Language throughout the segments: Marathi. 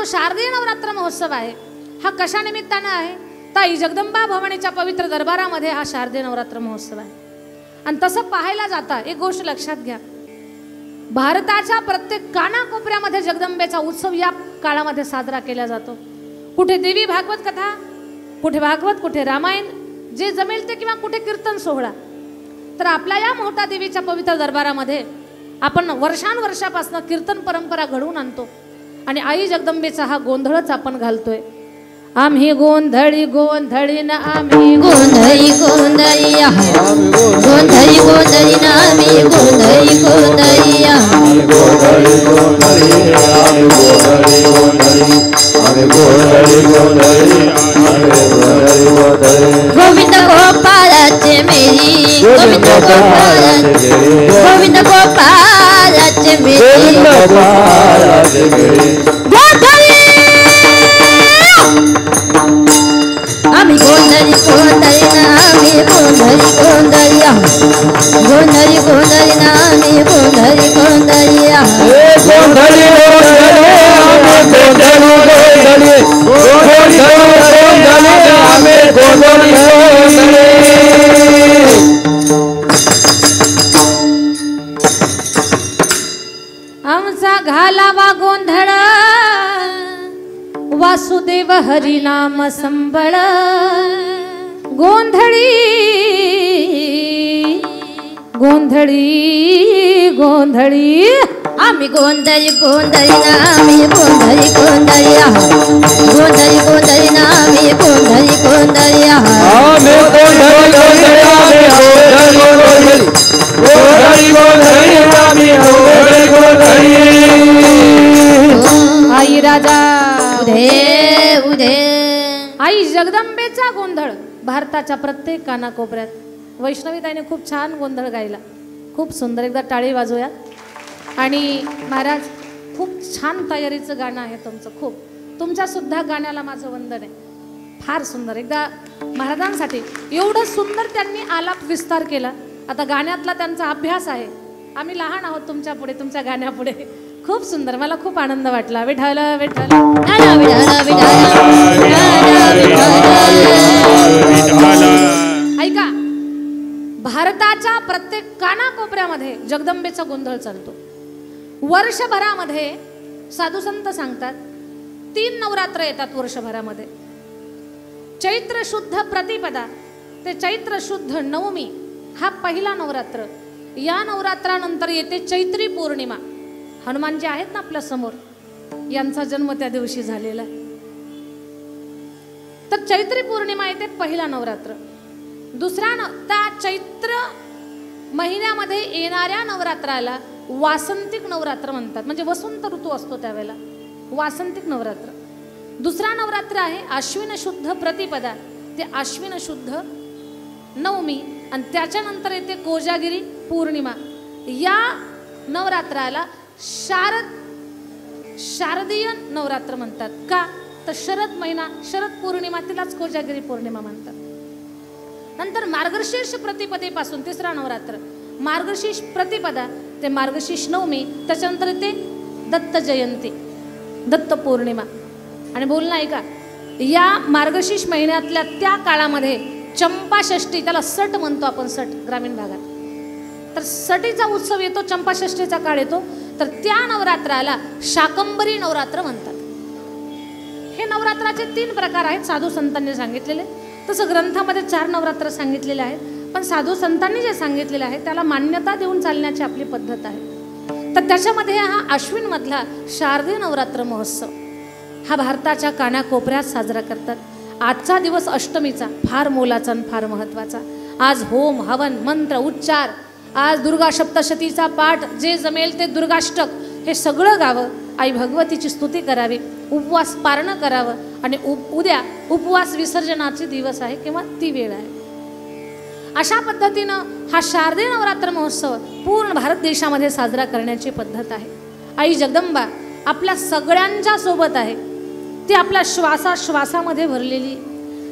जो शारदीय नवरात्र महोत्सव आहे हा कशा निमित्तानं आहे? ताई जगदंबा भवानीच्या पवित्र दरबारामध्ये हा शारदीय नवरात्र महोत्सव आहे. आणि तसं पाहायला जाता एक गोष्ट लक्षात घ्या, भारताच्या प्रत्येक कानाकोपऱ्यामध्ये जगदंबेचा उत्सव या काळामध्ये साजरा केला जातो. कुठे देवी भागवत कथा, कुठे भागवत, कुठे रामायण, जे जमेल ते, किंवा कुठे कीर्तन सोहळा. तर आपल्या या मोहटा देवीच्या पवित्र दरबारामध्ये आपण वर्षानुवर्षापासून कीर्तन परंपरा घडवून आणतो आणि आई जगदंबेचा हा गोंधळच आपण घालतोय. आम्ही गोंधळी गोंधळी ना आम्ही गोंधळी गोंधळी गोंधळी गोंधळी ना आम्ही गोंधळी गोंधळी गोंधळी गोविंद गोपालाचे मेरी गोविंद गोपालाचे गोविंद गोपालाचे मेरी आम्ही गोंधळी गोंधळी ना आम्ही गोंधळी गोंधळी गोंधळी गोंधळी ना आम्ही गोंधळी गोंधळी गोंधळी आमचा घालावा गोंधळ वासुदेव हरिनाम संबळ गोंधळी गोंधळी गोंधळी आम्ही गोंधळी गोंधळी ना आम्ही गोंधळी गोंधळी गोंधळी गोंधळी ना आम्ही गोंधळी गोंधळी आई राजा उदे उदे आई जगदंबेचा गोंधळ भारताच्या प्रत्येक कानाकोपऱ्यात. वैष्णवीताईने खूप छान गोंधळ गायला, खूप सुंदर. एकदा टाळी वाजवूया. आणि महाराज खूप छान तयारीचं गाणं आहे तुमचं. खूप तुमच्या सुद्धा गाण्याला माझं वंदन आहे. फार सुंदर. एकदा महाराजांसाठी एवढं सुंदर त्यांनी आलाप विस्तार केला. आता गाण्यातला त्यांचा अभ्यास आहे. आम्ही लहान आहोत तुमच्या पुढे, तुमच्या गाण्यापुढे. खूप सुंदर. मला खूप आनंद वाटला. विठ्ठल विठ्ठल ऐका, भारताच्या प्रत्येक कानाकोपऱ्यामध्ये जगदंबेचा गोंधळ चालतो. वर्षभरामध्ये साधू संत सांगतात 3 नवरात्र येतात वर्षभरामध्ये. चैत्र शुद्ध प्रतिपदा ते चैत्र शुद्ध नवमी हा पहिला नवरात्र. या नवरात्रानंतर येते चैत्री पौर्णिमा. हनुमानजी आहेत ना आपल्या समोर, यांचा जन्म त्या दिवशी झालेला. तर चैत्री पौर्णिमा येते पहिला नवरात्र. त्या चैत्र महिन्यामध्ये येणाऱ्या नवरात्राला वासंतिक नवरात्र म्हणतात. म्हणजे वसंत ऋतू असतो त्यावेळेला वासंतिक नवरात्र. दुसरा नवरात्र आहे आश्विन शुद्ध प्रतिपदा ते आश्विन शुद्ध नवमी. आणि त्याच्यानंतर येते कोजागिरी पौर्णिमा. या नवरात्राला शारदीय नवरात्र म्हणतात. का तर शरद महिना, शरद पौर्णिमा, तिलाच कोजागिरी पौर्णिमा म्हणतात. नंतर मार्गशीर्ष प्रतिपदेपासून तिसरा नवरात्र, मार्गशीर्ष प्रतिपदा ते मार्गशीर्ष नवमी. त्याच्यानंतर येते दत्त जयंती, दत्त पौर्णिमा. आणि बोलणं ऐका, या मार्गशीर्ष महिन्यातल्या त्या काळामध्ये चंपाषष्ठी, त्याला सट म्हणतो आपण, सट ग्रामीण भागात. तर सटीचा उत्सव येतो, चंपाषष्ठीचा काळ येतो. तर त्या नवरात्राला शाकंभरी नवरात्र म्हणतात. हे नवरात्राचे 3 प्रकार आहेत साधू संतांनी सांगितलेले. तसं ग्रंथामध्ये 4 नवरात्र सांगितलेले आहेत, पण साधू संतांनी जे सांगितलेले आहे त्याला मान्यता देऊन चालण्याची आपली पद्धत आहे. तर त्याच्यामध्ये हा आश्विन मधला शारदीय नवरात्र महोत्सव हा भारताच्या कानाकोपऱ्यात साजरा करतात. आजचा दिवस अष्टमीचा फार मोलाचा आणि फार महत्त्वाचा. आज होम हवन मंत्र उच्चार, आज दुर्गा सप्तशतीचा पाठ, जे जमेल ते दुर्गाष्टक हे सगळं गावं, आई भगवतीची स्तुती करावी, उपवास पारणं करावं. आणि उद्या उपवास विसर्जनाचे दिवस आहे किंवा ती वेळ आहे. अशा पद्धतीनं हा शारदीय नवरात्र महोत्सव पूर्ण भारत देशामध्ये साजरा करण्याची पद्धत आहे. आई जगदंबा आपल्या सगळ्यांच्या सोबत आहे. ती आपल्या श्वासामध्ये भरलेली,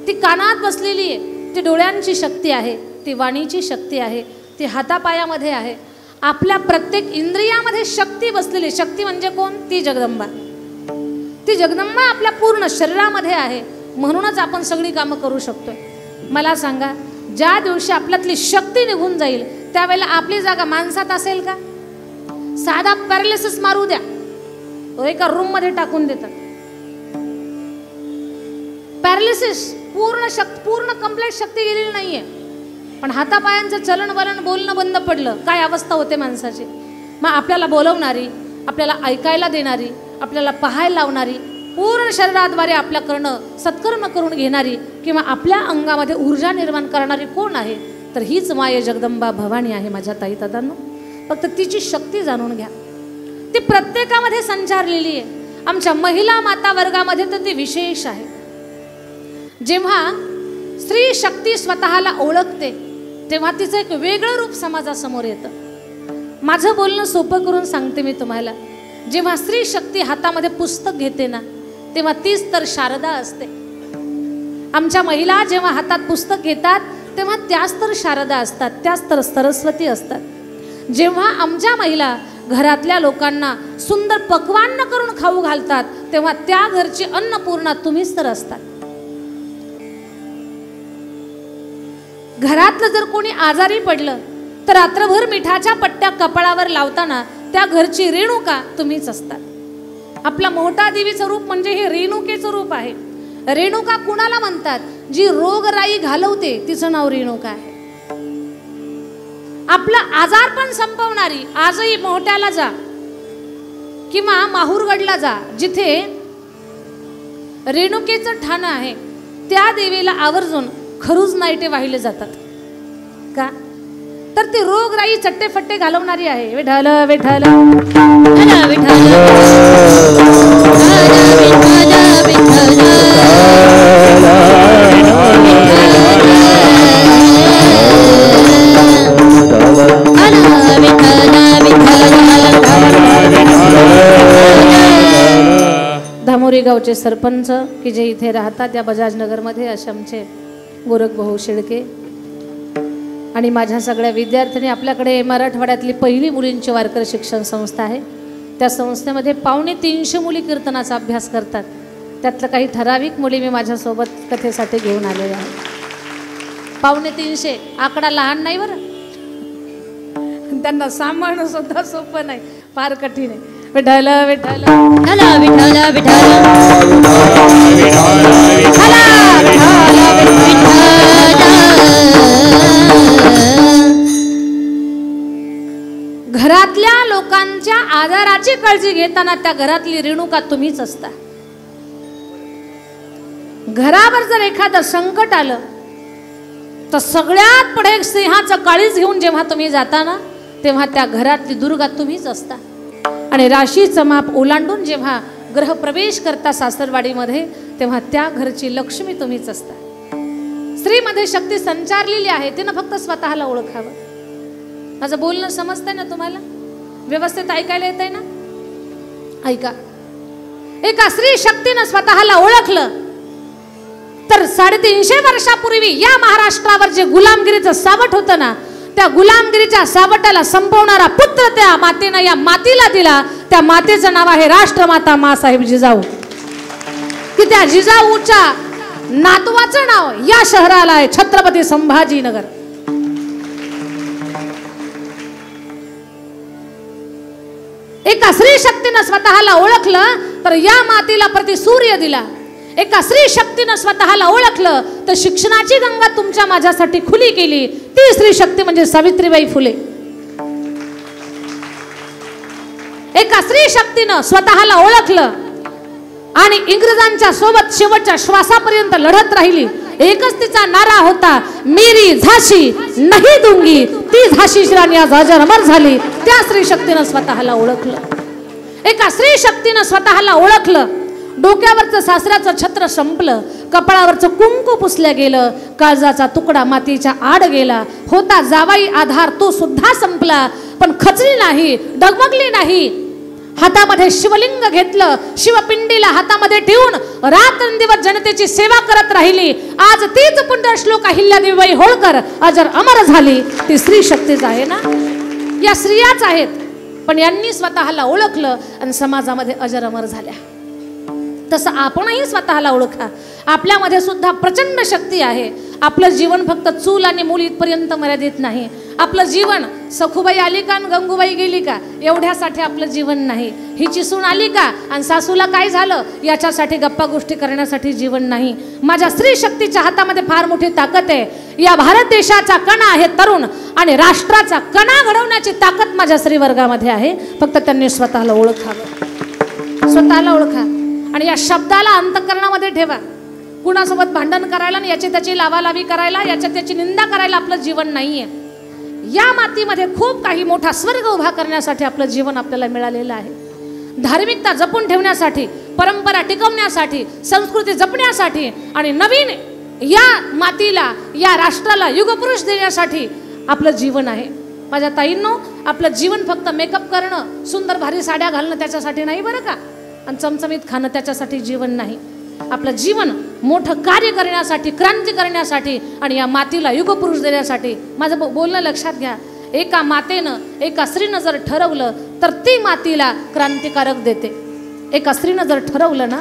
ती कानात बसलेली आहे, ती डोळ्यांची शक्ती आहे, ती वाणीची शक्ती आहे, ती हातापायामध्ये आहे. आपल्या प्रत्येक इंद्रियामध्ये शक्ती बसलेली. शक्ती म्हणजे कोण? ती जगदंबा. ती जगदंबा आपल्या पूर्ण शरीरामध्ये आहे, म्हणूनच आपण सगळी कामं करू शकतोय. मला सांगा, ज्या दिवशी आपल्यातली शक्ती निघून जाईल त्यावेळेला आपली जागा माणसात असेल का? साधा पॅरालिसिस मारू द्या, तो एका रूम मध्ये टाकून देतात. पॅरालिसिस पूर्ण कंप्लीट शक्ती गेलेली नाहीये, पण हातापायांचं चलन वलन बोलणं बंद पडलं, काय अवस्था होते माणसाची. मग आपल्याला बोलवणारी, आपल्याला ऐकायला देणारी, आपल्याला पाहायला लावणारी, पूर्ण शरीराद्वारे आपल्या करणं सत्कर्म करून घेणारी किंवा आपल्या अंगामध्ये ऊर्जा निर्माण करणारी कोण आहे? तर हीच माय जगदंबा भवानी आहे माझ्या ताई दादांनो. फक्त तिची शक्ती जाणून घ्या. ती प्रत्येकामध्ये संचारलेली आहे. आमच्या महिला माता वर्गामध्ये तर ती विशेष आहे. जेव्हा स्त्री शक्ती स्वतःला ओळखते तेव्हा तिचं एक वेगळं रूप समाजासमोर येतं. माझं बोलणं सोपं करून सांगते मी तुम्हाला. जेव्हा स्त्री शक्ती हातामध्ये पुस्तक घेते ना, तेव्हा तीच तर शारदा असते. आमच्या महिला जेव्हा हातात पुस्तक घेतात तेव्हा त्याच तर शारदा असतात, त्याच तर सरस्वती असतात. जेव्हा आमच्या महिला घरातल्या लोकांना सुंदर पक्वान्न करून खाऊ घालतात तेव्हा त्या घरची अन्नपूर्णा तुम्हीच तर असतात. घरातलं जर कोणी आजारी पडलं तर रात्रभर मिठाच्या पट्ट्या कपाळावर लावताना त्या घरची रेणुका तुम्हीच असतात. आपला मोठा देवीचं रूप म्हणजे हे रेणुकेचं रूप आहे. रेणुका कुणाला म्हणतात? जी रोगराई घालवते तिचं नाव रेणुका आहे. आपला आजार पण संपवणारी. आजही मोठ्याला जा किंवा माहूरगडला जा, जिथे रेणुकेचं ठाणं आहे, त्या देवीला आवर्जून खरूज नाईटे वाहिले जातात. का? तर ती रोगराई चट्टेफट्टे घालवणारी आहे. विठ्ठल विठ्ठल विठ्ठल विठ्ठल धामोरी गावचे सरपंच की जे इथे राहतात या बजाजनगरमध्ये, असे आमचे गोरख भाऊ शेळके आणि माझ्या सगळ्या विद्यार्थिनी. आपल्याकडे मराठवाड्यातली पहिली मुलींची वारकरी शिक्षण संस्था आहे. त्या संस्थेमध्ये 250 मुली कीर्तनाचा अभ्यास करतात. त्यातलं काही ठराविक मुली मी माझ्यासोबत कथेसाठी घेऊन आलेल्या आहे. 250 आकडा लहान नाही बरं, त्यांना सांभाळणं सुद्धा सोपं नाही, फार कठीण आहे. विठ्ठल विठ्ठल विठ्ठल विठ्ठल विठ्ठल घरातल्या लोकांच्या आजाराची काळजी घेताना त्या घरातली रेणुका तुम्हीच असता. घरावर जर एखादं संकट आलं तर सगळ्यात पुढे सिंहाचं काळीज घेऊन जेव्हा तुम्ही जाता ना, तेव्हा त्या घरातली दुर्गा तुम्हीच असता. आणि राशीचं माप ओलांडून जेव्हा ग्रह प्रवेश करता सासरवाडीमध्ये, तेव्हा त्या घरची लक्ष्मी तुम्हीच असता. स्त्रीमध्ये शक्ती संचारलेली आहे, तिनं फक्त स्वतःला ओळखावं. माझं बोलणं समजतंय ना तुम्हाला? व्यवस्थित ऐकायला येतंय ना? ऐका. एका स्त्री शक्तीनं स्वतःला ओळखलं तर 350 वर्षापूर्वी या महाराष्ट्रावर जे गुलामगिरीचं सावट होतं ना, त्या गुलामगिरीच्या सावटाला संपवणारा पुत्र त्या मातेनं या मातीला दिला. त्या मातेचं नाव आहे राष्ट्रमाता मासाहेब जिजाऊ. की त्या जिजाऊच्या नातवाचं नाव या शहराला आहे छत्रपती संभाजीनगर. एका स्त्री शक्तीनं स्वतःला ओळखलं तर या मातीला प्रति सूर्य दिला. एका स्त्री शक्तीनं स्वतःला ओळखलं तर शिक्षणाची गंगा तुमच्या माझ्यासाठी खुली केली. ती स्त्री शक्ती म्हणजे सावित्रीबाई फुले. एका स्त्री शक्तीनं स्वतःला ओळखलं आणि इंग्रजांच्या सोबत शेवटच्या श्वासापर्यंत लढत राहिली. एकच तिचा नारा होता, मेरी झाशी नाही दूंगी. ती झाशी राणी आज अजरामर झाली. त्या स्त्री शक्तीनं स्वतःला ओळखलं. एका स्त्री शक्तीनं स्वतःला ओळखलं. डोक्यावरचं सासऱ्याचं छत्र संपलं, कपाळावरचं कुंकू पुसलं गेलं, काळजाचा तुकडा मातीच्या आड गेला, होता जावाई आधार तो सुद्धा संपला. पण खचली नाही, डगमगली नाही. हातामध्ये शिवलिंग घेतलं, शिवपिंडीला हातामध्ये ठेवून रात्रंदिवस जनतेची सेवा करत राहिली. आज तीच पुण्य श्लोक अहिल्यादेवीबाई होळकर अजर अमर झाली. ती स्त्री शक्तीच आहे ना, या स्त्रियाच आहेत. पण यांनी स्वतःला ओळखलं आणि समाजामध्ये अजर अमर झाल्या. तसं आपणही स्वतःला ओळखा. आपल्यामध्ये सुद्धा प्रचंड शक्ती आहे. आपलं जीवन फक्त चूल आणि मूल इथपर्यंत मर्यादित नाही. आपलं जीवन सखूबाई आली का आणि गंगूबाई गेली का एवढ्यासाठी आपलं जीवन नाही. हिची सून आली का आणि सासूला काय झालं याच्यासाठी गप्पा गोष्टी करण्यासाठी जीवन नाही. माझ्या स्त्री शक्तीच्या हातामध्ये फार मोठी ताकद आहे. या भारत देशाचा कणा आहे तरुण आणि राष्ट्राचा कणा घडवण्याची ताकद माझ्या स्त्री वर्गामध्ये आहे. फक्त त्यांनी स्वतःला ओळखावं. स्वतःला ओळखा आणि या शब्दाला अंतःकरणामध्ये ठेवा. कुणासोबत भांडण करायला आणि याची त्याची लावालावी करायला, याच्या त्याची निंदा करायला आपलं जीवन नाहीये. या मातीमध्ये खूप काही मोठा स्वर्ग उभा करण्यासाठी आपलं जीवन आपल्याला मिळालेलं आहे. धार्मिकता जपून ठेवण्यासाठी, परंपरा टिकवण्यासाठी, संस्कृती जपण्यासाठी आणि नवीन या मातीला, या राष्ट्राला युगपुरुष देण्यासाठी आपलं जीवन आहे. माझ्या ताईंनो, आपलं जीवन फक्त मेकअप करणं, सुंदर भारी साड्या घालणं त्याच्यासाठी नाही बरं का, आणि चमचमीत खाणं त्याच्यासाठी जीवन नाही. आपलं जीवन मोठं कार्य करण्यासाठी, क्रांती करण्यासाठी आणि या मातीला युगपुरुष देण्यासाठी. माझं बोलणं लक्षात घ्या. एका मातेनं, एका स्त्रीनं जर ठरवलं तर ती मातीला क्रांतिकारक देते. एका स्त्रीनं जर ठरवलं ना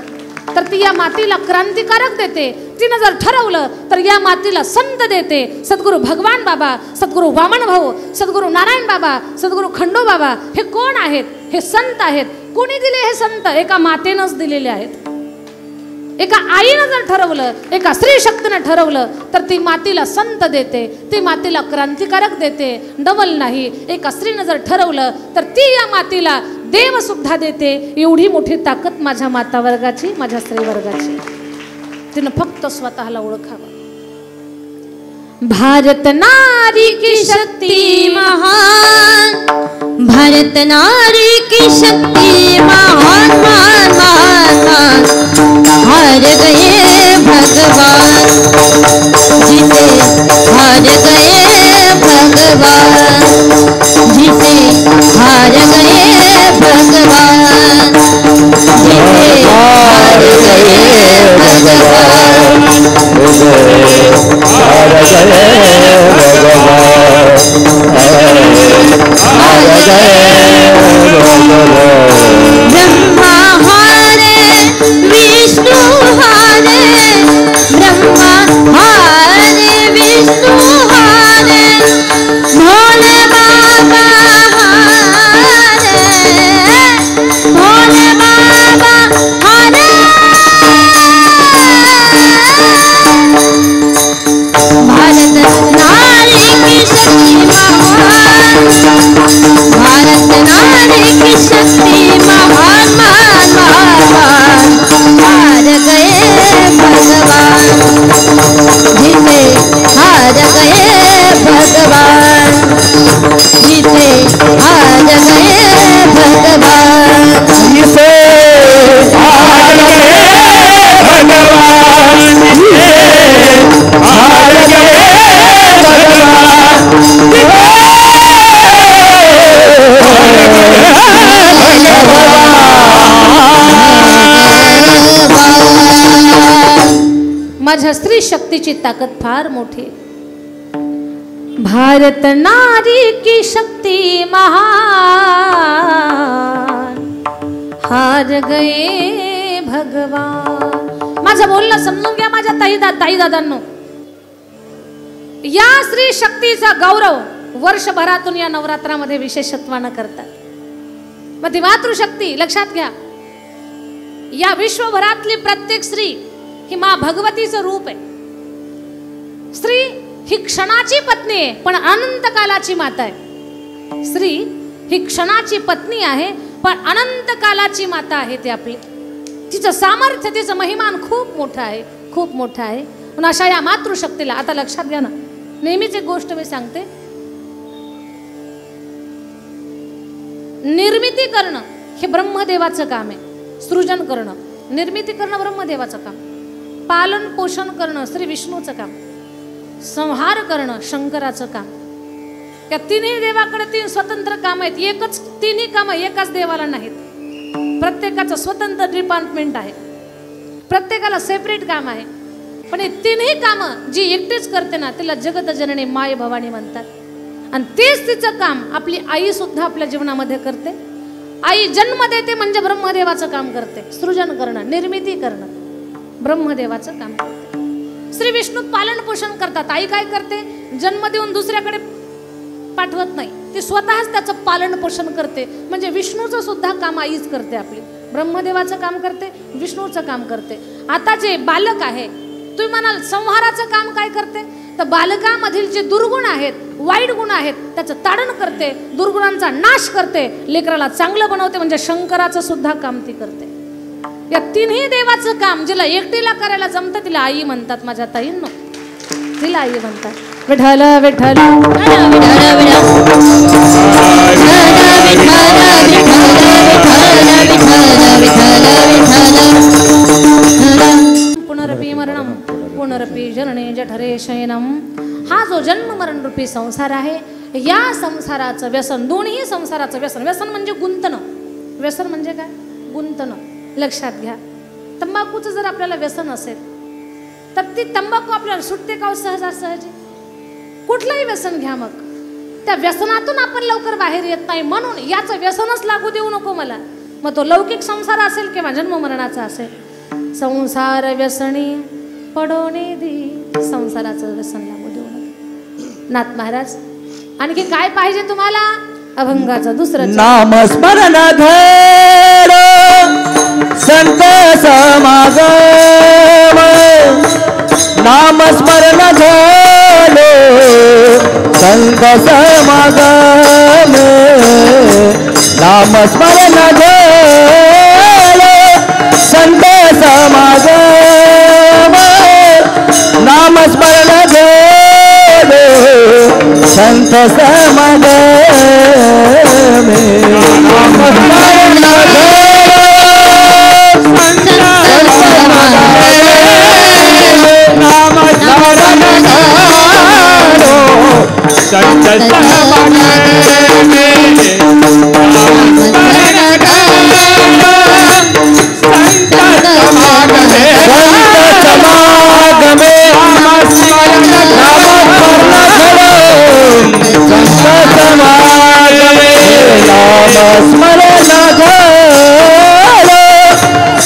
तर ती या मातीला क्रांतिकारक देते. तिनं जर ठरवलं तर या मातीला संत देते. सद्गुरू भगवान बाबा, सद्गुरू वामन भाऊ, सद्गुरू नारायण बाबा, सद्गुरू खंडो बाबा हे कोण आहेत? हे संत आहेत. कोणी दिले हे संत? एका मातेनंच दिलेले आहेत. एका आईनं जर ठरवलं, एका स्त्री शक्तीनं ठरवलं तर ती मातीला संत देते, ती मातीला क्रांतिकारक देते, डबल नाही. एका स्त्रीनं जर ठरवलं तर ती या मातीला देव सुद्धा देते. एवढी मोठी ताकद माझ्या माता वर्गाची, माझ्या स्त्री वर्गाची. तिनं फक्त स्वतःला ओळखावं. भारत नारी की शक्ती महान, भारत नारी की शक्ति महान महान महान, हार गए भगवान, जिसे हार गए भगवान, जिसे हार गए भगवान, जिसे हार गए भगवान, हार गए ब्रह्मा हारे विष्णु हारे, ब्रह्मा हारे विष्णु हारे, भोले बाबा हारे, भोले बाबा हारे। भारत नारी की शक्ति महान, भारत नारी की शक्ति महान महान महान, हार गए भगवान, जिसे हार गए भगवान, जिसे हार गए भगवान, जिसे हार गए भगवान, जिसे हार गए माझ्या स्त्री शक्तीची ताकद फार मोठी. भारत नारी की शक्ती महान, हार गए भगवान. माझं बोलणं समजून घ्या माझ्या ताई दादांनो. या स्त्री शक्तीचा गौरव वर्षभरातून या नवरात्रामध्ये विशेषत्वानं करतात. मग ती मातृशक्ती लक्षात घ्या. या विश्वभरातली प्रत्येक स्त्री ही मा भगवतीचं रूप आहे. स्त्री ही क्षणाची पत्नी आहे पण अनंत कालाची माता आहे. स्त्री ही क्षणाची पत्नी आहे पण अनंत कालाची माता आहे. ती आपली, तिचं सामर्थ्य, तिचं महिमान खूप मोठं आहे, खूप मोठं आहे. पण अशा या मातृशक्तीला आता लक्षात घ्या ना. नेहमीच एक गोष्ट मी सांगते, निर्मिती करणं हे ब्रह्मदेवाचं काम आहे. सृजन करणं, निर्मिती करणं ब्रह्मदेवाचं काम, पालन पोषण करणं श्री विष्णूचं काम, संहार करणं शंकराचं काम. या तिन्ही देवाकडे तीन स्वतंत्र काम आहेत. एकच तिन्ही कामं एकाच देवाला नाहीत. प्रत्येकाचं स्वतंत्र डिपार्टमेंट आहे, प्रत्येकाला सेपरेट काम आहे. पण हे तिन्ही कामं जी एकटीच करते ना तिला जगत जननी माय भवानी म्हणतात. आणि तेच तिचं काम आपली आई सुद्धा आपल्या जीवनामध्ये करते. आई जन्म देते म्हणजे ब्रह्मदेवाचं काम करते, सृजन करणं, निर्मिती करणं ब्रह्मदेवाचं काम करते. श्री विष्णू पालन पोषण करतात. आई काय करते, जन्म देऊन दुसऱ्याकडे पाठवत नाही, ती स्वतःच त्याचं पालन पोषण करते. म्हणजे विष्णूचं सुद्धा काम आईच करते, आपली ब्रह्मदेवाचं काम करते, विष्णूचं काम करते. आता जे बालक आहे, तुम्ही म्हणाल संहाराचं काम काय करते, तर बालकामधील जे दुर्गुण आहेत, वाईट गुण आहेत, त्याचं ताडण करते, दुर्गुणांचा नाश करते, लेकराला चांगलं बनवते. म्हणजे शंकराचं सुद्धा काम ती करते. या तिन्ही देवाचं काम जिला एकटीला करायला जमतं तिला आई म्हणतात. माझ्या ताईंनो, तिला आई म्हणतात. विठ्ठल विठ्ठल पुनरपी मरणम पुनरपी जनने जठरे शयनम. हा जो जन्म मरण रूपी संसार आहे, या संसाराचं व्यसन, दोन्ही संसाराचं व्यसन, व्यसन म्हणजे गुंतणं, व्यसन म्हणजे काय, गुंतणं. लक्षात घ्या, तंबाखूचं जर आपल्याला व्यसन असेल तर ती तंबाखू आपल्याला सुटते का सहजासहजी? कुठलंही व्यसन घ्या, मग त्या व्यसनातून आपण लवकर बाहेर येत नाही. म्हणून याचं व्यसनच लागू देऊ नको मला. मग तो लौकिक संसार असेल किंवा जन्म मरणाचा असेल, संसार व्यसनी पडोने दी, संसाराचं व्यसन लागू देऊ नका. नाथ महाराज आणखी काय पाहिजे तुम्हाला? अभंगाचं दुसरं नामस्मरण धर संत समागम, नामस्मरण झालो संत समागम, नामस्मरण झालो संत समागम, नामस्मरण झालो संत समागम, नामस्मरण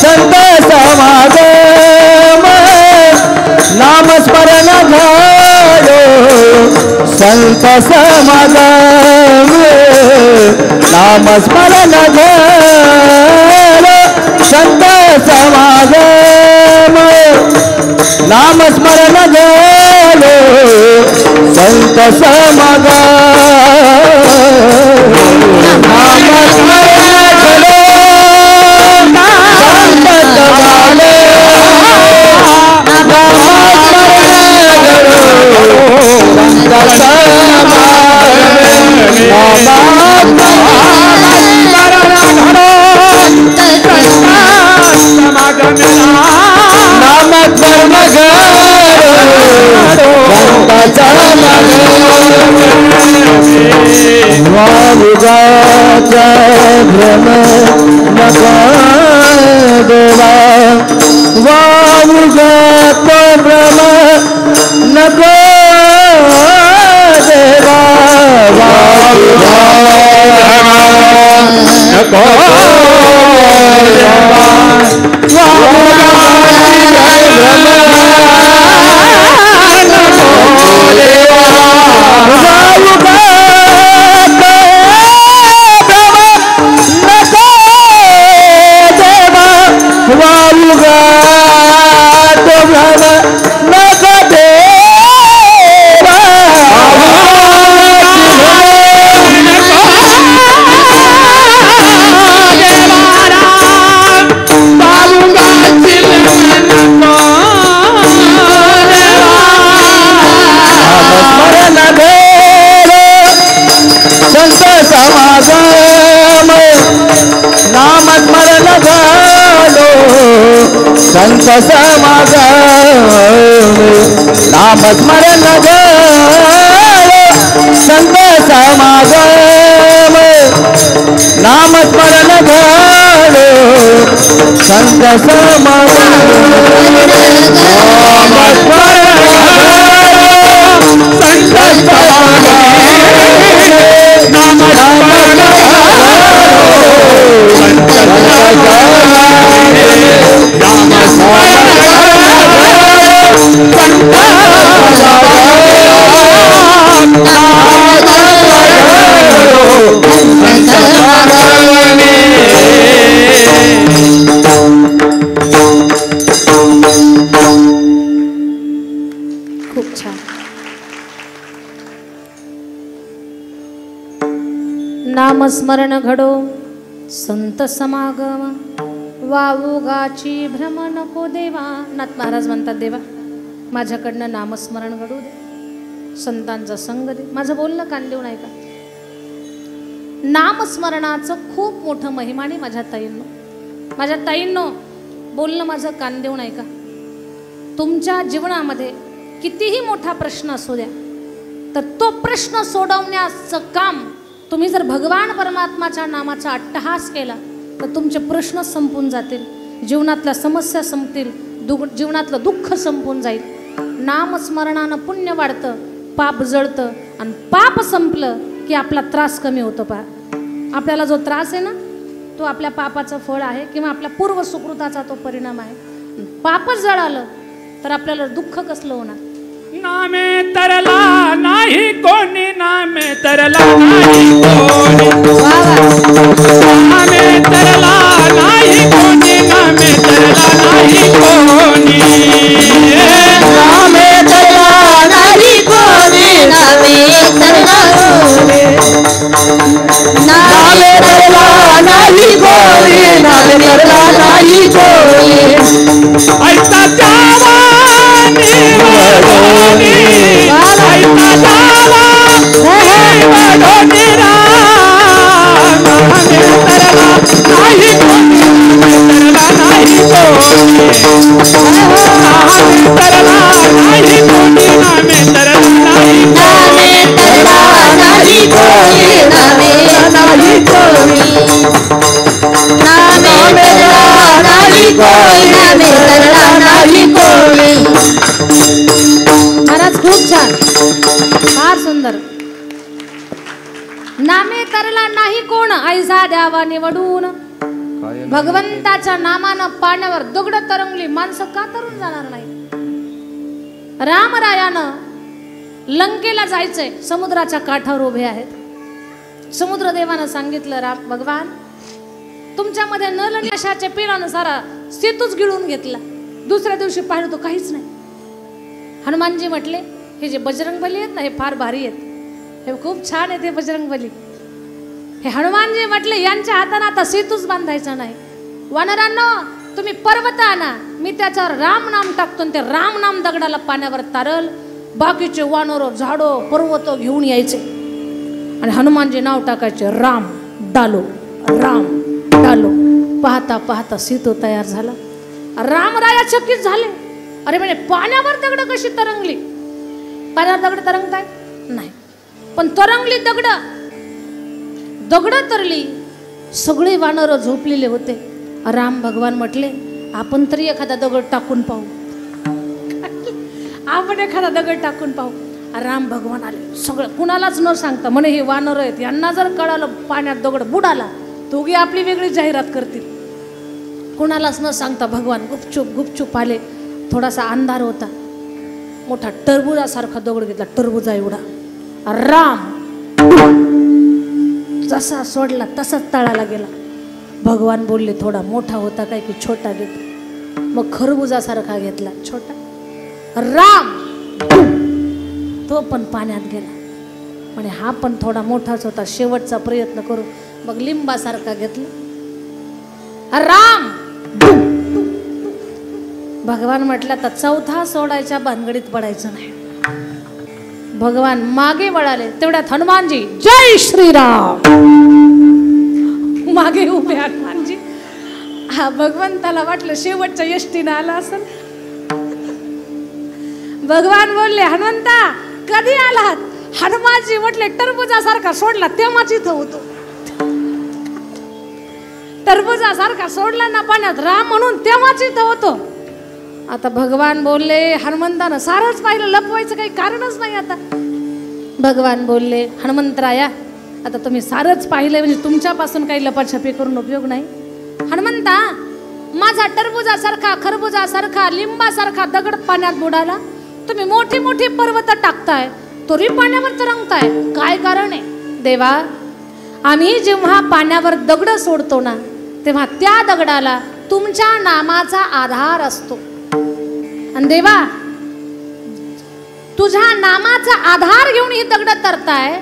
संत समागम, नामस्मरण झालो संत समागम, नामस्मरण झालो संत समागम, नामस्मरण झालो संत भ्रम नका देवा, वामुजात भ्रम नको देवा, नको संत समागम, नामस्मरण झालो संत समागम, नामस्मरण झालो संत समागम, नामस्मरण संत समागम, नामस्मरण खूप छान. नामस्मरण घडो संत समागम, वावुगाची भ्रम नको देवा. नाथ महाराज म्हणतात, देवा माझ्याकडनं नामस्मरण घडू दे, संतांचा संग दे. माझं बोलणं कान देऊन ऐका. नामस्मरणाचं खूप मोठं महिमाने माझ्या ताईंनो बोलणं माझं कान देऊन ऐका. तुमच्या जीवनामध्ये कितीही मोठा प्रश्न असू द्या, तर तो प्रश्न सोडवण्याचं काम तुम्ही जर भगवान परमात्माच्या नामाचा अट्टहास केला तर तुमचे प्रश्न संपून जातील, जीवनातल्या समस्या संपतील, जीवनातलं दुःख संपून जाईल. नामस्मरणानं पुण्य वाढतं, पाप जळतं, आणि पाप संपलं की आपला त्रास कमी होतो. आपल्याला जो त्रास आहे ना, तो आपल्या पापाचं फळ आहे किंवा आपल्या पूर्व सुकृताचा तो परिणाम आहे. पापच जळालं तर आपल्याला दुःख कसलं होणार. नामे तरला नाही कोणी, नामे तरला नाही कोणी, नामे तरला नाही कोणी, नामे तरला नाही कोणी, नामे तरला नाही कोणी, नामे तरला नामे तरला नाही कोणी, नामे तरला नाही कोणी. ऐसा जावा निवडोनी, ऐसा जावा निवडोनी राम. नामे तरला नाही कोणी, नामे तरला नाही कोणी, नामे तरला नाही कोणी, नामे तरला नाही कोणी, नामे तरला नाही कोणी, नामे तरला नाही कोणी, नामे तरला नाही कोणी. महाराज खूप छान, फार सुंदर. नामे तरला नाही कोण, ऐसा द्यावा निवडून. भगवंताच्या नामानं पाण्यावर दगड तरंगली, माणसं का तरून जाणार नाही. रामरायानं लंकेला जायचंय, समुद्राच्या काठावर उभे आहेत. समुद्रदेवानं सांगितलं, राम भगवान तुमच्यामध्ये नल निशाच्या पिलानं सारा सेतूच गिळून घेतला. दुसऱ्या दिवशी पाहिलं तो काहीच नाही. हनुमानजी म्हटले, हे जे बजरंगबली आहेत ना, हे फार भारी आहेत, हे खूप छान आहेत हे बजरंगबली. हे हनुमानजी म्हटले, यांच्या हाताने आता सेतूच बांधायचा नाही. वानरांनो तुम्ही पर्वत आणा, मी त्याच्यावर राम नाम टाकतो, ते राम नाम दगडाला पाण्यावर तारल. बाकीचे वानर झाडो पर्वत घेऊन यायचे आणि हनुमानजी नाव टाकायचे, राम डालो, राम डालो. पाहता पाहता सेतू तयार झाला. रामराया चकित झाले, अरे म्हणजे पाण्यावर दगड कशी तरंगली. पाण्यावर दगड तरंगताय नाही, पण तरंगली दगड, दगड तरली. सगळे वानर झोपलेले होते. राम भगवान म्हटले, आपण तरी एखादा दगड टाकून पाहू, आपण एखादा दगड टाकून पाहू. राम भगवान आले, सगळं कुणालाच न सांगता. म्हणे हे वानर आहेत, यांना जर कळालं पाण्यात दगड बुडाला, दोघे आपली वेगळी जाहिरात करतील. कुणालाच न सांगता भगवान गुपचूप आले. थोडासा अंधार होता, मोठा टरबुजासारखा दगड घेतला, टरबुजा एवढा. राम जसा सोडला तसाच तळाला गेला. भगवान बोलले, थोडा मोठा होता काय की छोटा घेत. मग खरबुजासारखा घेतला, छोटा. राम तो पण पाण्यात गेला. म्हणे हा पण थोडा मोठाच होता, शेवटचा प्रयत्न करू. मग लिंबासारखा घेतला. राम भगवान म्हटलं, तर चौथा सोडायच्या भानगडीत पडायचं नाही. भगवान मागे वळाले. तेवढ्यात हनुमानजी, जय श्रीराम, मागे उभे हनुमानजी. हा भगवंताला वाटलं शेवटच्या यष्टीनं आला असेल. भगवान बोलले, हनुमंता कधी आलात. हनुमानजी म्हटले, टरबुजासारखा सोडला तेव्हाच इथं होतो. टरबुजासारखा सोडला ना पाण्यात राम म्हणून, तेव्हाच इथं होतो. आता भगवान बोलले, हनुमंतानं सारंच पाहिलं, लपवायचं काही कारणच नाही. आता भगवान बोलले, हनुमंतराया आता तुम्ही सारंच पाहिलंय, म्हणजे तुमच्यापासून काही लपाछपी करून उपयोग नाही. हनुमंता, माझा टरबुजासारखा, खरबुजासारखा, लिंबासारखा दगड पाण्यात बुडाला, तुम्ही मोठी मोठी पर्वत टाकताय, तरी पाण्यावर तरंगताय, काय कारण आहे? देवा, आम्ही जेव्हा पाण्यावर दगड सोडतो ना, तेव्हा त्या दगडाला तुमच्या नामाचा आधार असतो. आणि देवा, तुझ्या नामाचा आधार घेऊन ही दगड तरताय.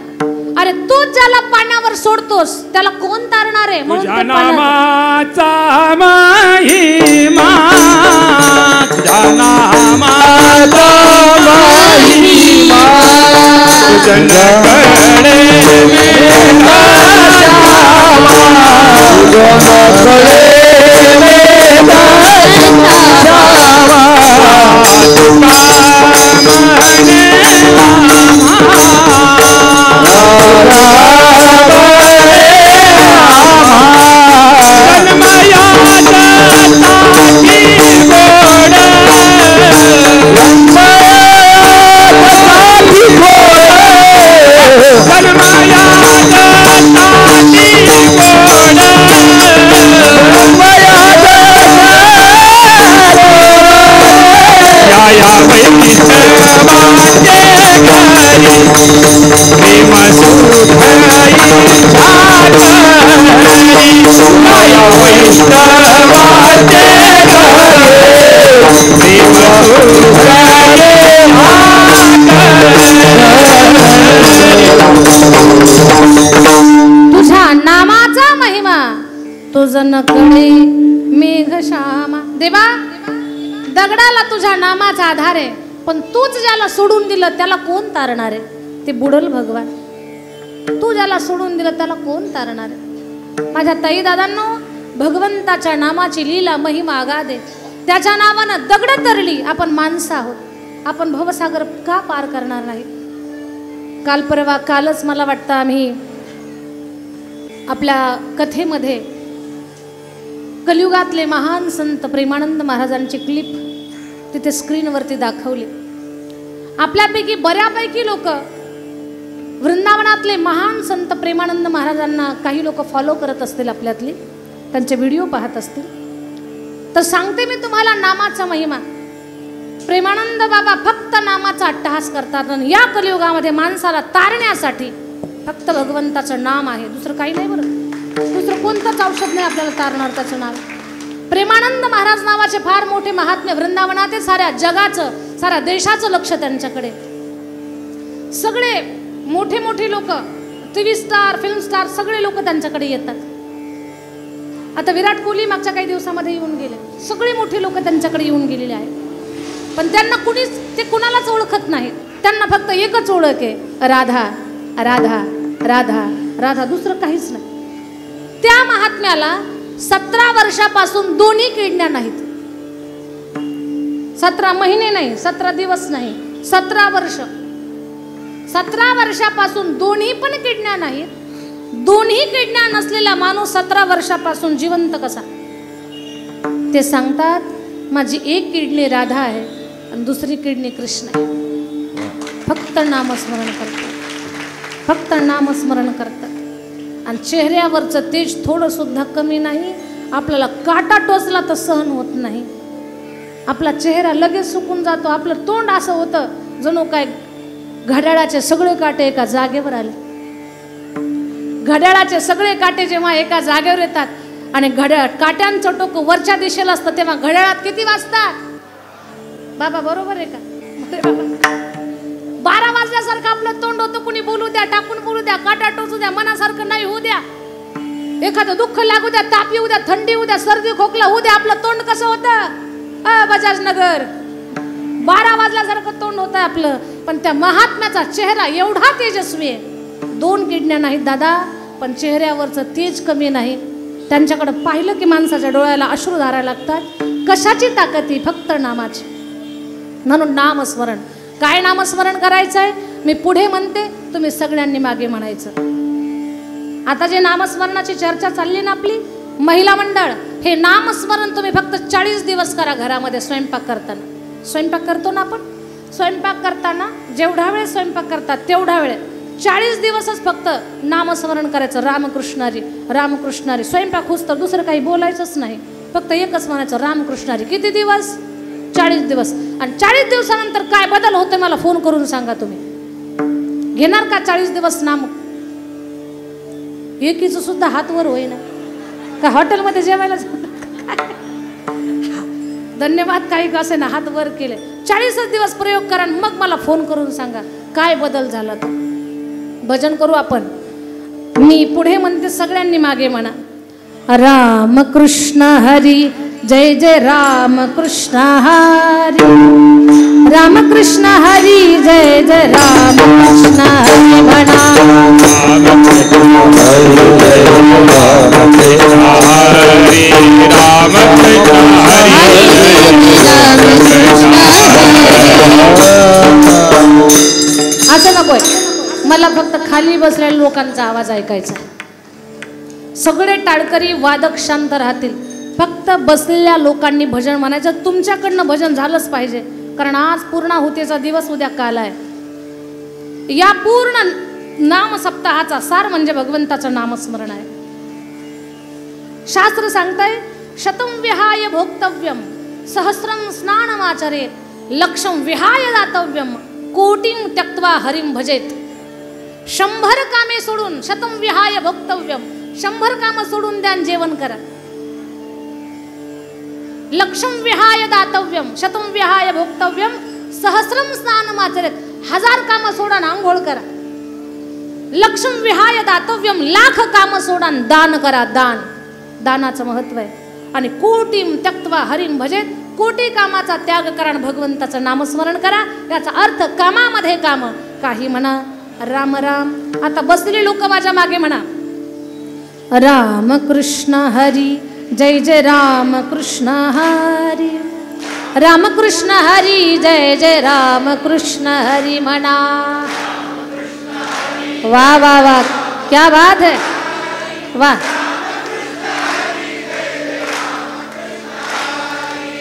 अरे तू ज्याला पाण्यावर सोडतोस त्याला कोण तारणार आहे? म्हणून तुझ्या नामाचा महिमा, तुझ्या नामाचा महिमा, तुझ्याकडे मेरा जावा, तुझ्याकडे मेरा जावा, तुका म्हणे तुझ्या नामाचा महिमा, तुझनकडे मेघश्यामा. देवा, दगडाला तुझ्या नामाचा आधार आहे, पण तूच ज्याला सोडून दिलं त्याला कोण तारणार आहे? ते बुडल भगवान. तू ज्याला सोडून दिलं त्याला कोण तारणार आहे? माझ्या ताई दादांनो, भगवंताच्या नामाची लीला महिमा अगाध आहे. त्याच्या नावानं दगड तरली. आपण माणसं आहोत, आपण भवसागर का पार करणार नाही? काल परवा कालच मला वाटतं आम्ही आपल्या कथेमध्ये कलियुगातले महान संत प्रेमानंद महाराजांची क्लिप तिथे स्क्रीनवरती दाखवली. आपल्यापैकी बऱ्यापैकी लोक वृंदावनातले महान संत प्रेमानंद महाराजांना काही लोक फॉलो करत असतील, आपल्यातली त्यांचे व्हिडिओ पाहत असतील. तर सांगते मी तुम्हाला नामाचा महिमा. प्रेमानंद बाबा फक्त नामाचा अट्टहास करतात आणि या कलियुगामध्ये माणसाला तारण्यासाठी फक्त भगवंताचं नाम आहे, दुसरं काही नाही. बरं, दुसरं कोणतंच औषध नाही आपल्याला तारणार त्याचं नाव. प्रेमानंद महाराज नावाचे फार मोठे महात्मे वृंदावनात, साऱ्या जगाचं, साऱ्या देशाचं लक्ष त्यांच्याकडे. सगळे मोठे मोठे लोक, टीव्ही स्टार, फिल्म स्टार, सगळे लोक त्यांच्याकडे येतात. आता विराट कोहली मागच्या काही दिवसामध्ये येऊन गेले. सगळे मोठे लोक त्यांच्याकडे येऊन गेलेले आहेत, पण त्यांना कुणीच, ते कुणालाच ओळखत नाहीत. त्यांना फक्त एकच ओळख आहे, राधा राधा राधा राधा, दुसरं काहीच नाही. त्या महात्म्याला 17 वर्षापासून दोन्ही किडण्या नाहीत. 17 महिने नाही, 17 दिवस नाही, 17 वर्ष. 17 वर्षापासून दोन्ही पण किडण्या नाहीत. दोन्ही किडण्या नसलेला माणूस 17 वर्षापासून जिवंत कसा? ते सांगतात, माझी एक किडनी राधा आहे आणि दुसरी किडनी कृष्ण आहे. फक्त नामस्मरण करतात, फक्त नामस्मरण करतात. आणि चेहऱ्यावरचं तेज थोडं सुद्धा कमी नाही. आपल्याला काटा टोचला तर सहन होत नाही. आपला चेहरा लगेच सुकून जातो. आपलं तोंड असं होतं जणू काय घड्याळाचे सगळे काटे एका जागेवर आले. घड्याळाचे सगळे काटे जेव्हा एका जागेवर येतात आणि घड्याळ काट्यांचं टोक वरच्या दिशेला असतं, तेव्हा घड्याळात किती वाजतात? बाबा बरोबर आहे का? 12 वाजल्यासारखं आपलं तोंड होतं. कुणी बोलू द्या, टाकून बोलू द्या, काटा टोचू द्या, मनासारखं नाही होऊ द्या. एखादं दुःख लागू द्या, ताप येऊ द्या, थंडी होऊ द्या, सर्दी खोकला होऊ द्या, आपलं तोंड कसं होतं? बजाज नगर 12 वाजल्यासारखं तोंड होतं आपलं. पण त्या महात्म्याचा चेहरा एवढा तेजस्वी आहे. 2 किडण्या नाहीत दादा, पण चेहऱ्यावरचं तेज कमी नाही. त्यांच्याकडे पाहिलं की माणसाच्या डोळ्याला अश्रू धारायला लागतात. कशाची ताकद ही? फक्त नामाची. म्हणून नामस्मरण. काय नामस्मरण करायचंय? मी पुढे म्हणते, तुम्ही सगळ्यांनी मागे म्हणायचं. आता जे नामस्मरणाची चर्चा चालली ना आपली, महिला मंडळ, हे नामस्मरण तुम्ही फक्त 40 दिवस करा घरामध्ये. स्वयंपाक करताना, स्वयंपाक करतो ना आपण, स्वयंपाक करताना जेवढा वेळ स्वयंपाक करतात तेवढा वेळ 40 दिवसच फक्त नामस्मरण करायचं, रामकृष्णारी रामकृष्णारी. स्वयंपाक होस तर दुसरं काही बोलायचंच नाही, फक्त एकच म्हणायचं रामकृष्णारी. किती दिवस? 40 दिवस. आणि 40 दिवसानंतर काय बदल होते मला फोन करून सांगा. तुम्ही घेणार का 40 दिवस नाम? एकीचं सुद्धा हात वर होईना का? हॉटेलमध्ये जेवायला धन्यवाद, काही असे ना हात वर केले. 40 दिवस प्रयोग करा, मग मला फोन करून सांगा काय बदल झाला. तो भजन करू आपण. मी पुढे म्हणते, सगळ्यांनी मागे म्हणा. राम कृष्ण हरी जय जय राम कृष्ण हरी. राम कृष्ण हरी जय जय राम कृष्ण हरी म्हणा. असं नकोय, मला फक्त खाली बसलेल्या लोकांचा आवाज ऐकायचा. सगळे टाळकरी वादक शांत राहतील, फक्त बसलेल्या लोकांनी भजन म्हणायचं. तुमच्याकडनं भजन झालंच पाहिजे, कारण आज पूर्णाहुतीचा दिवस, उद्या काल आहे. या पूर्ण नाम सप्ताहाचा सार म्हणजे भगवंताचं नामस्मरण आहे. शास्त्र सांगताय, शतम विहाय भोक्तव्यम सहस्रम स्नानमाचरेत लक्षम विहाय दातव्यम कोटिं त्यक्त्वा हरिं भजेत. 100 कामे सोडून, शतम विहाय भोक्तव्यम 100 कामं सोडून द्या, जेवण करा. लक्षम विहाय दातव्यम शतम विहाय भोक्तव्यम सहस्रम स्नानमाचरेत 1000 कामं सोडा, आंघोळ करा. लक्षम विहाय दातव्यम 1,00,000 कामं सोडा, दान करा. दान, दानाचं महत्व आहे. आणि कोटिं त्यक्त्वा हरिं भजेत, कोटी कामाचा त्याग करा, भगवंताचं नामस्मरण करा. याचा अर्थ कामामध्ये काम. काही म्हणा राम राम. आता बसलेले लोक माझ्या मागे म्हणा, राम कृष्ण हरी जय जय राम कृष्ण हरी. राम कृष्ण हरी जय जय राम कृष्ण हरी म्हणा. वाह वाह वाह, क्या बात है, वाह.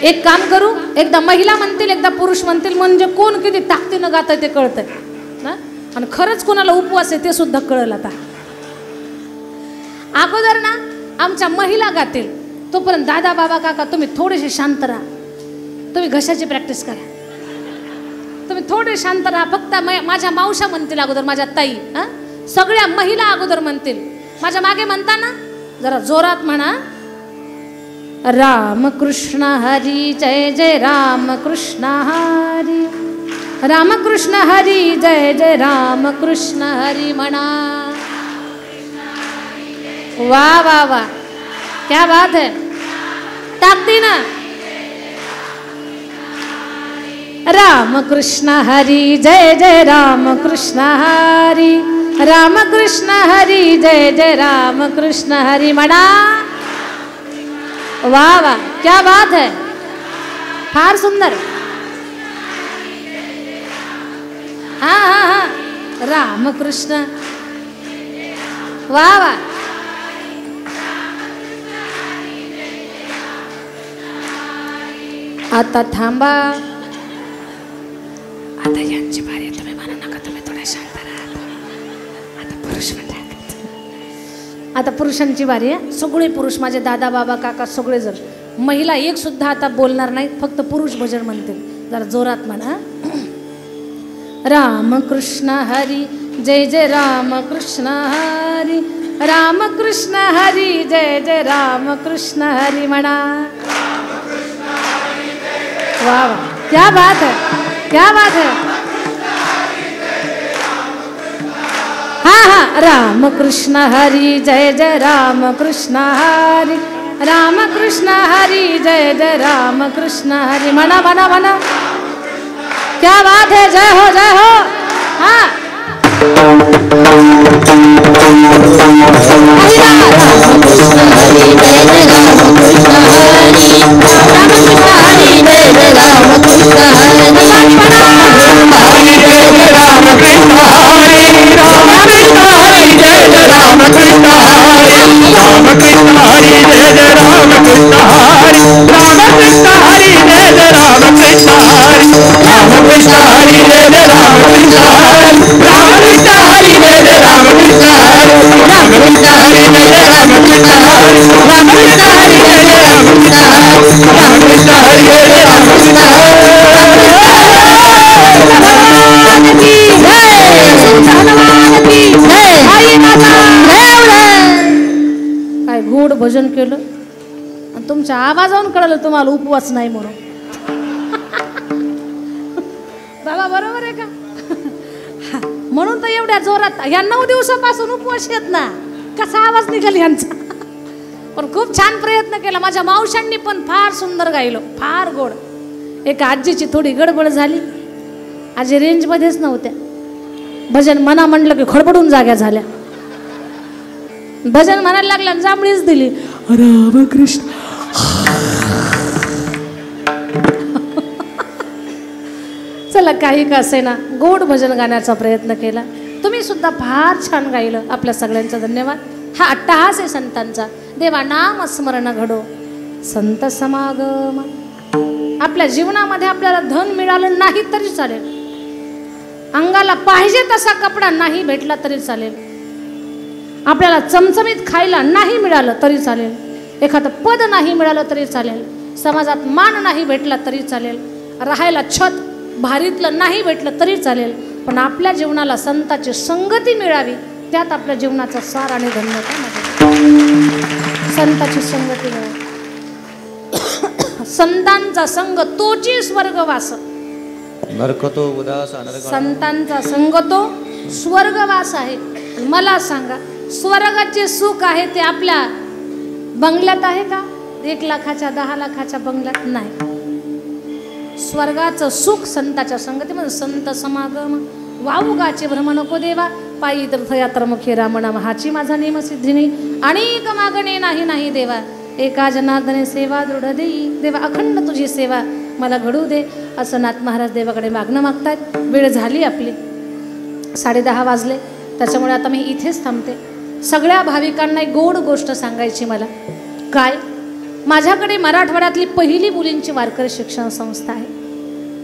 एक काम करू, एकदा महिला म्हणतील एकदा पुरुष म्हणतील, म्हणजे कोण किती ताकदीनं गात ते कळतंय ना. आणि खरंच कोणाला उपवास आहे ते सुद्धा कळलं. आता अगोदर ना आमच्या महिला गातील, तोपर्यंत दादा बाबा काका तुम्ही थोडेसे शांत राहा. तुम्ही घशाची प्रॅक्टिस करा, तुम्ही थोडे शांत राहा. फक्त माझ्या मावशा म्हणतील अगोदर, माझ्या ताई, सगळ्या महिला अगोदर म्हणतील. माझ्या मागे म्हणताना जरा जोरात म्हणा, राम कृष्ण हरी जय जय राम कृष्ण हरी. राम कृष्ण हरी जय जय राम कृष्ण हरी म्हणा. वाह वाह वाह, क्या बात है, ताकदीनं. राम कृष्ण हरी जय जय राम कृष्ण हरी. राम कृष्ण हरी जय जय राम कृष्ण हरी म्हणा. वाह वाह, क्या बात है, फार सुंदर. हा हा हा, राम कृष्ण, वाह वाह. आता थांबा, आता यांची बारी. तुम्ही म्हणा नका, तुम्ही थोड्या शांत राहा. आता पुरुष म्हणतात, आता पुरुषांची बारी आहे. सगळे पुरुष, माझे दादा बाबा काका सगळे जण. महिला एक सुद्धा आता बोलणार नाही, फक्त पुरुष भजन म्हणतील. जरा जोरात म्हणा, राम कृष्ण हरी जय जय राम कृष्ण हरी. राम कृष्ण हरी जय जय राम कृष्ण हरी म्हणा. वाह वाह, क्या बात है, क्या बात है. हाँ हाँ, राम कृष्ण हरी जय जय राम कृष्ण हरी. राम कृष्ण हरी जय जय राम कृष्ण हरी म्हणा म्हणा म्हणा. क्या बात है, जय हो जय हो. हाँ, राम कृष्ण हरी जय जय राम कृष्ण हरी. राम कृष्ण हरी जय जय राम कृष्ण हरी. हरी जय जय राम कृष्ण हरी. राम कृष्ण हरी जय जय राम कृष्ण हरी. राम कृष्ण हरी जय जय राम कृष्ण हरी. राम कृष्ण हरी जय जय राम कृष्ण हरी. राम कृष्ण हरी जय जय राम कृष्ण हरी. राम कृष्ण हरी जय तुमच्या आवाजावरून कळलं तुम्हाला उपवास नाही म्हणून. बाबा बरोबर आहे का? म्हणून तर एवढ्या जोरात या 9 दिवसापासून उपवास येत ना. कसा आवाज निघाल यांचा. पण खूप छान प्रयत्न केला. माझ्या मावशांनी पण फार सुंदर गायलो, फार गोड. एका आजीची थोडी गडबड झाली. आजी रेंजमध्येच नव्हत्या. भजन म्हणा म्हणलं की खडबडून जाग्या झाल्या. भजन म्हणायला लागल्या, जांभळीच दिली. रामकृष्ण. चला काही का असेना गोड भजन गाण्याचा प्रयत्न केला. तुम्ही सुद्धा फार छान गायलं. आपल्या सगळ्यांचा धन्यवाद. हा अट्टहास आहे संतांचा. देवा नाम स्मरण घडो संत समागम. आपल्या जीवनामध्ये आपल्याला धन मिळालं नाही तरी चालेल, अंगाला पाहिजे तसा कपडा नाही भेटला तरी चालेल, आपल्याला चमचमीत खायला नाही मिळालं तरी चालेल, एखादं पद नाही मिळालं तरी चालेल, समाजात मान नाही भेटला तरी चालेल, राहायला छत भारीतलं नाही भेटलं तरी चालेल, पण आपल्या जीवनाला संताची संगती मिळावी. त्यात आपल्या जीवनाचा सार आणि धन्यता. संताची संगती मिळावी. संतांचा संग तोची स्वर्गवास. नरकतो उदास संतांचा संग तो स्वर्गवास आहे. मला सांगा, स्वर्गाचे सुख आहे ते आपल्या बंगल्यात आहे का? 1 लाखाच्या 10 लाखाच्या बंगल्यात नाही. स्वर्गाचं सुख संताच्या संगतीमध्ये. संत समागम वाऊगाचे भ्रम नको देवा, पायी तीर्थयात्रा मुखे रामनाम हाची माझा नेम सिद्धिनी, अनेक मागणे नाही नाही देवा, एका जनार्दने सेवा दृढ देई, देवा अखंड तुझी सेवा मला घडू दे. असं नाथ महाराज देवाकडे मागणं मागतायत. वेळ झाली आपली, 10:30 वाजले. त्याच्यामुळे आता मी इथेच थांबते. सगळ्या भाविकांना एक गोड गोष्ट सांगायची मला. काय? माझ्याकडे मराठवाड्यातली पहिली मुलींची वारकरी शिक्षण संस्था आहे.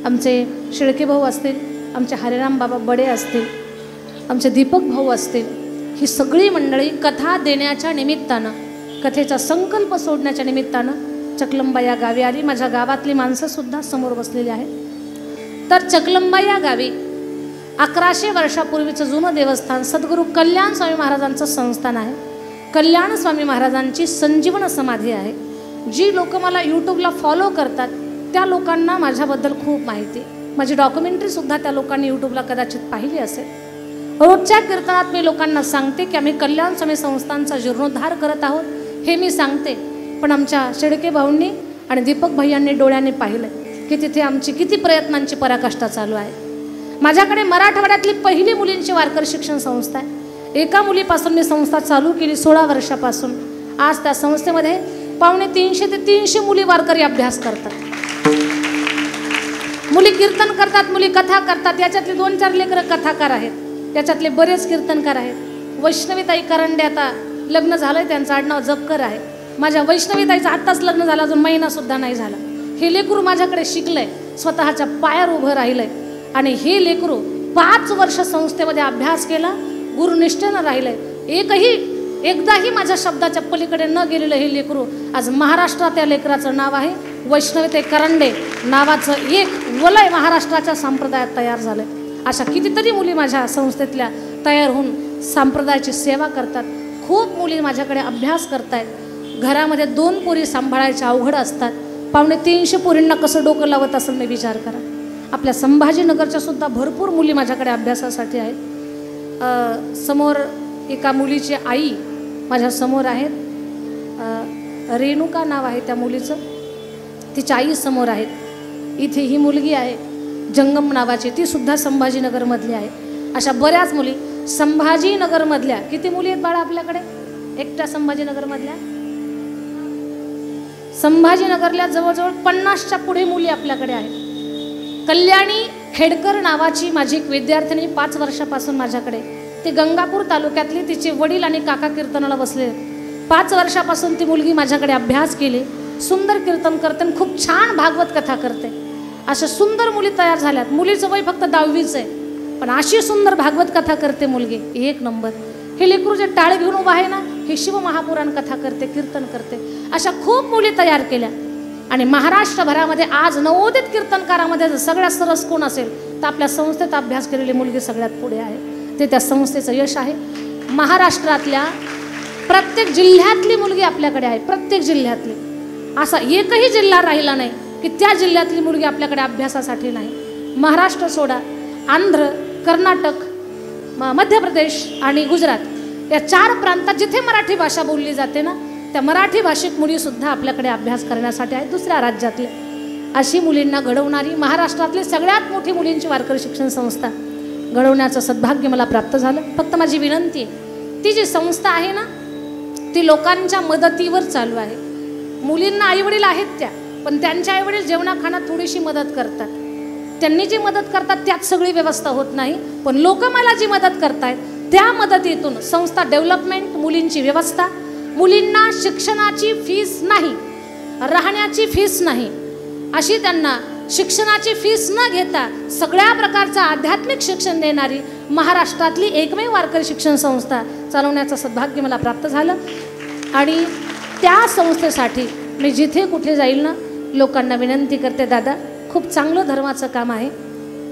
आमचे शेळके भाऊ असतील, आमचे हरिराम बाबा बडे असतील, आमचे दीपक भाऊ असतील, ही सगळी मंडळी कथा देण्याच्या निमित्तानं, कथेचा संकल्प सोडण्याच्या निमित्तानं चकलंबा या गावी आली. माझ्या गावातली माणसंसुद्धा समोर बसलेली आहेत. तर चकलंबा या गावी 1100 वर्षापूर्वीचं जुनं देवस्थान सद्गुरू कल्याण स्वामी महाराजांचं संस्थान आहे. कल्याण स्वामी महाराजांची संजीवन समाधी आहे. जी लोक मला यूट्यूबला फॉलो करतात त्या लोकांना माझ्याबद्दल खूप माहिती आहे. माझी डॉक्युमेंटरीसुद्धा त्या लोकांनी यूट्यूबला कदाचित पाहिली असेल. रोजच्या कीर्तनात मी लोकांना सांगते की आम्ही कल्याण स्वामी संस्थांचा जीर्णोद्धार करत आहोत, हे मी सांगते. पण आमच्या शेळके भाऊंनी आणि दीपक भैयांनी डोळ्यांनी पाहिलं की तिथे आमची किती प्रयत्नांची पराकाष्ठा चालू आहे. माझ्याकडे मराठवाड्यातली पहिली मुलींची वारकरी शिक्षण संस्था आहे. एका मुलीपासून मी संस्था चालू केली 16 वर्षापासून. आज त्या संस्थेमध्ये 250 ते 300 मुली वारकरी अभ्यास करतात. मुली कीर्तन करतात, मुली कथा करतात. याच्यातले 2-4 लेकरं कथाकार आहेत, त्याच्यातले बरेच कीर्तनकार आहेत. वैष्णवीताई करंडे आता लग्न झालंय, त्यांचं आडनाव जपकर आहे. माझ्या वैष्णवीताईचं आत्ताच लग्न झालं, अजून महिनासुद्धा नाही झाला. हे लेकरू माझ्याकडे शिकलंय, स्वतःच्या पायावर उभं राहिलंय. आणि हे लेकरू 5 वर्ष संस्थेमध्ये अभ्यास केला, गुरुनिष्ठेनं राहिलंय. एकदाही माझ्या शब्दाच्या पलीकडे न गेलेलं हे लेकरू आज महाराष्ट्रात या लेकराचं नाव आहे वैष्णवीताई करंडे नावाचं एक वलय महाराष्ट्राच्या संप्रदायात तयार झालंय. अशा कितीतरी मुली माझ्या संस्थेतल्या तयार होऊन संप्रदायाची सेवा करतात. खूप मुली माझ्याकडे अभ्यास करतायत. घरामध्ये 2 पोरी सांभाळायच्या अवघड असतात. 250 पोरींना कसं डोकं लावत असेल मी विचार करा. आपल्या संभाजीनगरच्या सुद्धा भरपूर मुली माझ्याकडे अभ्यासासाठी आहेत. समोर एका मुलीची आई माझ्या समोर आहेत. रेणुका नाव आहे त्या मुलीचं, तिच्या आई समोर आहेत. इथे ही मुलगी आहे जंगम नावाची, ती सुद्धा संभाजीनगरमधली आहे. अशा बऱ्याच मुली संभाजीनगरमधल्या. किती मुली आहेत बाळा आपल्याकडे? एकट्या संभाजीनगरमधल्या? संभाजीनगरल्या जवळजवळ 50च्या पुढे मुली आपल्याकडे आहेत. कल्याणी खेडकर नावाची माझी एक विद्यार्थिनी 5 वर्षापासून माझ्याकडे. ती गंगापूर तालुक्यातली, तिचे वडील आणि काका कीर्तनाला बसले. 5 वर्षापासून ती मुलगी माझ्याकडे अभ्यास केली. सुंदर कीर्तन करते, खूप छान भागवत कथा करते. अशा सुंदर मुली तयार झाल्यात. मुलीचं वय फक्त 10वीच आहे, पण अशी सुंदर भागवत कथा करते मुलगी, 1 नंबर. हे लेकरू जे टाळे घेऊन उभा आहे ना, हे शिव महापुराण कथा करते, कीर्तन करते. अशा खूप मुली तयार केल्या. आणि महाराष्ट्रभरामध्ये आज नवोदित कीर्तनकारामध्ये जर सगळ्यात सरस कोण असेल तर आपल्या संस्थेत अभ्यास केलेली मुलगी सगळ्यात पुढे आहे. ते त्या संस्थेचं यश आहे. महाराष्ट्रातल्या प्रत्येक जिल्ह्यातली मुलगी आपल्याकडे आहे, प्रत्येक जिल्ह्यातली. असा एकही जिल्हा राहिला नाही की त्या जिल्ह्यातली मुलगी आपल्याकडे अभ्यासासाठी नाही. महाराष्ट्र सोडा, आंध्र, कर्नाटक, मध्य प्रदेश आणि गुजरात या 4 प्रांतात जिथे मराठी भाषा बोलली जाते ना, त्या मराठी भाषिक मुलीसुद्धा आपल्याकडे अभ्यास करण्यासाठी आहेत दुसऱ्या राज्यातले. अशी मुलींना घडवणारी महाराष्ट्रातली सगळ्यात मोठी मुलींची वारकरी शिक्षण संस्था घडवण्याचं सद्भाग्य मला प्राप्त झालं. फक्त माझी विनंती आहे, ती जी संस्था आहे ना ती लोकांच्या मदतीवर चालू आहे. मुलींना आईवडील आहेत त्या, पण त्यांच्या आईवडील जेवणाखाण्यात थोडीशी मदत करतात. त्यांनी जी मदत करतात त्यात सगळी व्यवस्था होत नाही, पण लोक मला जी मदत करतायत त्या मदतीतून संस्था डेव्हलपमेंट, मुलींची व्यवस्था, मुलींना शिक्षणाची फीस नाही, राहण्याची फीस नाही, अशी त्यांना शिक्षणाची फीस न घेता सगळ्या प्रकारचं आध्यात्मिक शिक्षण देणारी महाराष्ट्रातली एकमेव वारकरी शिक्षण संस्था चालवण्याचं सद्भाग्य मला प्राप्त झालं. आणि त्या संस्थेसाठी मी जिथे कुठे जाईल ना, लोकांना विनंती करते, दादा खूप चांगलं धर्माचं काम आहे,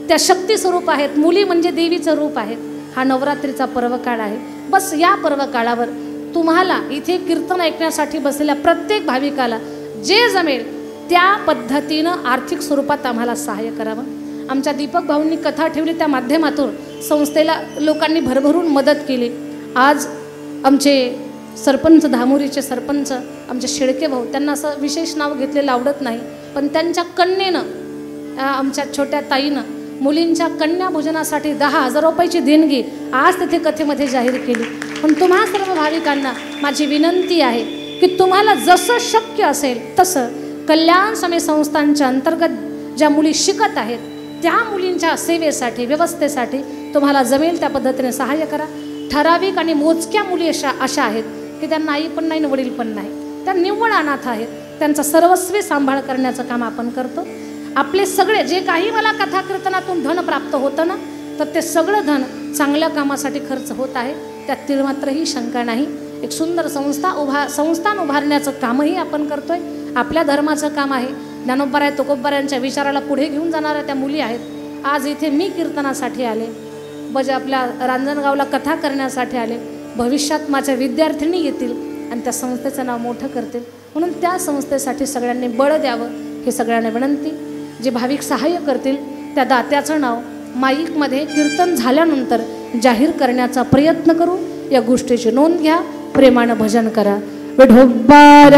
त्या शक्ती स्वरूप आहेत, मुली म्हणजे देवीचं रूप आहेत. हा नवरात्रीचा पर्वकाळ आहे. बस या पर्वकाळावर तुम्हाला इथे कीर्तन ऐकण्यासाठी बसलेल्या प्रत्येक भाविकाला जे जमेल त्या पद्धतीनं आर्थिक स्वरूपात आम्हाला सहाय्य करावं. आमच्या दीपक भाऊंनी कथा ठेवली, त्या माध्यमातून संस्थेला लोकांनी भरभरून मदत केली. आज आमचे सरपंच, धामुरीचे सरपंच आमचे शेळके भाऊ, त्यांना असं विशेष नाव घेतलेलं आवडत नाही, पण त्यांच्या कन्येनं, आमच्या छोट्या ताईनं मुलींच्या कन्या भोजनासाठी 10,000 रुपयाची देणगी आज तिथे कथेमध्ये जाहीर केली. पण तुम्हा सर्व भाविकांना माझी विनंती आहे की तुम्हाला जसं शक्य असेल तसं कल्याण समय संस्थांच्या अंतर्गत ज्या मुली शिकत आहेत त्या मुलींच्या सेवेसाठी, व्यवस्थेसाठी तुम्हाला जमेल त्या पद्धतीने सहाय्य करा. ठराविक आणि मोजक्या मुली अशा आहेत की त्यांना आई पण नाही आणि वडील पण नाही, त्या निव्वळ अनाथ आहेत. त्यांचा सर्वस्वी सांभाळ करण्याचं काम आपण करतो. आपले सगळे जे काही मला कथा कीर्तनातून धन प्राप्त होतं ना, तर ते सगळं धन चांगल्या कामासाठी खर्च होत आहे, त्यात तिळमात्रही शंका नाही. एक सुंदर संस्थान उभारण्याचं कामही आपण करतोय. आपल्या धर्माचं काम आहे. ज्ञानोबराय तुकोबरायांच्या विचाराला पुढे घेऊन जाणाऱ्या त्या मुली आहेत. आज इथे मी कीर्तनासाठी आले, आपल्या रांजणगावला कथा करण्यासाठी आले. भविष्यात माझ्या विद्यार्थिनी येतील आणि त्या संस्थेचं नाव मोठं करतील, म्हणून त्या संस्थेसाठी सगळ्यांनी बळ द्यावं हे सगळ्यांना विनंती. जे भाविक सहाय्य करतील त्या दात्याचं नाव माईकमध्ये कीर्तन झाल्यानंतर जाहीर करण्याचा प्रयत्न करू. या गोष्टीची नोंद घ्या, प्रेमानं भजन करा. विठोबा